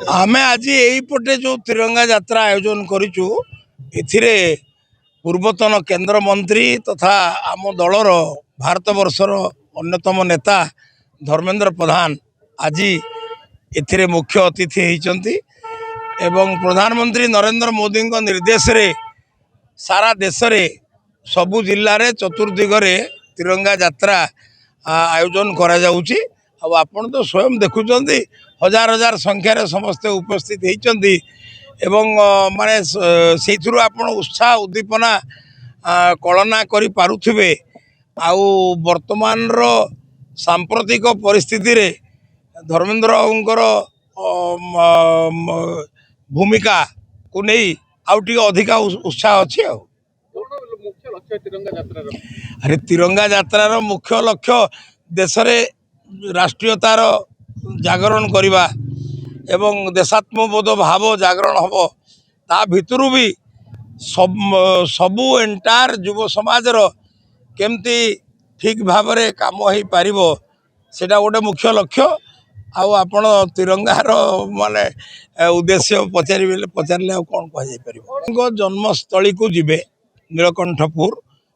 आमे आज यहीपटे जो तिरंगा यात्रा आयोजन करूँ ए पूर्वतन केंद्र मंत्री तथा आम दलर भारत वर्षर अन्यतम नेता धर्मेंद्र प्रधान आज ए मुख्य अतिथि होती एवं प्रधानमंत्री नरेंद्र मोदी निर्देश रे सारा देश रे सबु जिल्ला रे चतुर्दिगरे तिरंगा यात्रा आयोजन करा जाउची। अब आपण तो स्वयं देखुचंदी हजार हजार संख्यार समस्ते उपस्थित होती एवं माने सेथुरु आपण उत्साह उद्दीपना कलना करि पारुथिबे। आउ वर्तमान रो सांप्रतिक परिस्थिति रे धर्मेंद्र बाबूंकर भूमिका को नहीं आउ टिके अधिका उत्साह अच्छी। अरे तिरंगा यात्रार मुख्य लक्ष्य देश रे राष्ट्रीयतार जागरण करवा एवं देशात्मबोध भाव जागरण हम ता भितरु भी सबू एंटायर युव समाज केमती ठीक भाव रे काम हो पारिबो सेटा गोटे मुख्य लक्ष्य। आउ आपण तिरंगार माने उद्देश्य पचारे कौन कह जन्मस्थली को जीवे नीलकंठपुर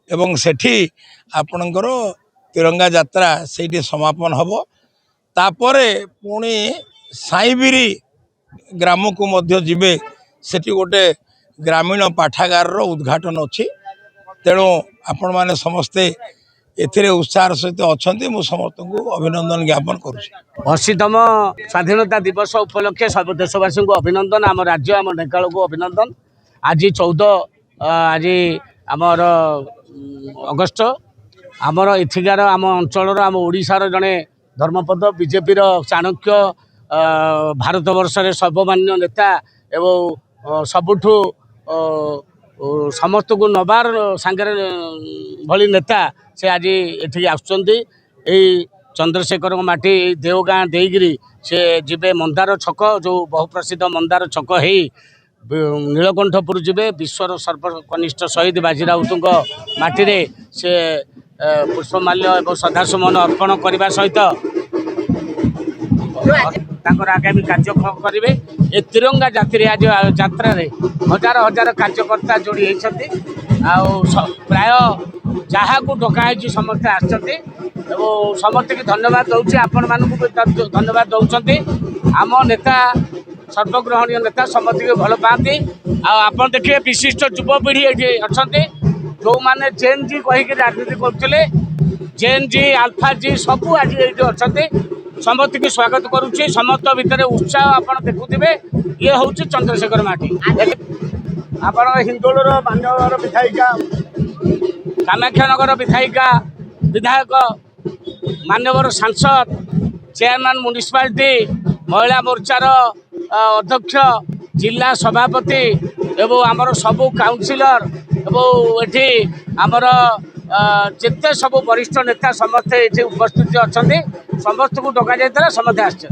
एवं सेठी आपणकर तिरंगा यात्रा से समापन हम तापरे पुणी साईबिरी ग्राम को मध्य जीवे सेठी गोटे ग्रामीण पाठागार उद्घाटन अच्छी। तेणु आपण मैंने समस्ते एथिरे उत्साह सहित अच्छा मुझे समस्त को अभिनंदन ज्ञापन करुँ। 80तम स्वाधीनता दिवस उपलक्षे सब देशवासी को अभिनंदन आम राज्य आम ढेंकाल को अभिनंदन। आज 14 आज आमर अगस्ट आमर एथिकार आम अंचल आम ओडिशार जड़े धर्मपद बीजेपी चाणक्य भारत वर्ष सर्वमान्य नेता एवं सबुठू समस्त को नबार सांगे भली नेता से आज एठी आसुचंती। चंद्रशेखर माटी देवगाँ देगिरी से जीवे मंदार छक जो बहुप्रसिद्ध मंदार छक हो नीलकंठपुर जीवे विश्वर सर्वकनिष्ठ शहीद बाजी राउतुंग माटी रे से पुष्पमाल्य और श्रद्धासुमन अर्पण करने सहित आगामी कार्यक्रम करेंगे। ये तिरंगा जाति आज यात्रा हजार हजार कार्यकर्ता जोड़ी होती प्राय जहाँ को डकाई समस्ते आसते समस्त की धन्यवाद दूसरी आपण मानक भी धन्यवाद दौरान आम नेता सर्वग्रहणीय नेता समस्त के भल पाती। आप देखिए विशिष्ट युवपीढ़ी ये अच्छा जो मैंने जेन जी कहीकि राजनीति करते जेन जी आल्फा जी सबू आज ये अच्छा समस्त की स्वागत करुच्ची। समस्त भितर उत्साह आप देखुवे ये हूँ चंद्रशेखर माटी आप हिंदोल मान्यवर विधायिका कामाख्यानगर विधायिका विधायक मान्यवर सांसद चेयरमैन म्युनिसिपालिटी महिला मोर्चार अध्यक्ष जिला सभापति एवं आमर सबू काउंसिलर एवं एठी आमर जिते सब वरिष्ठ नेता समस्ते ये उपस्थित अच्छा समस्त को डक जाता समस्ते आस।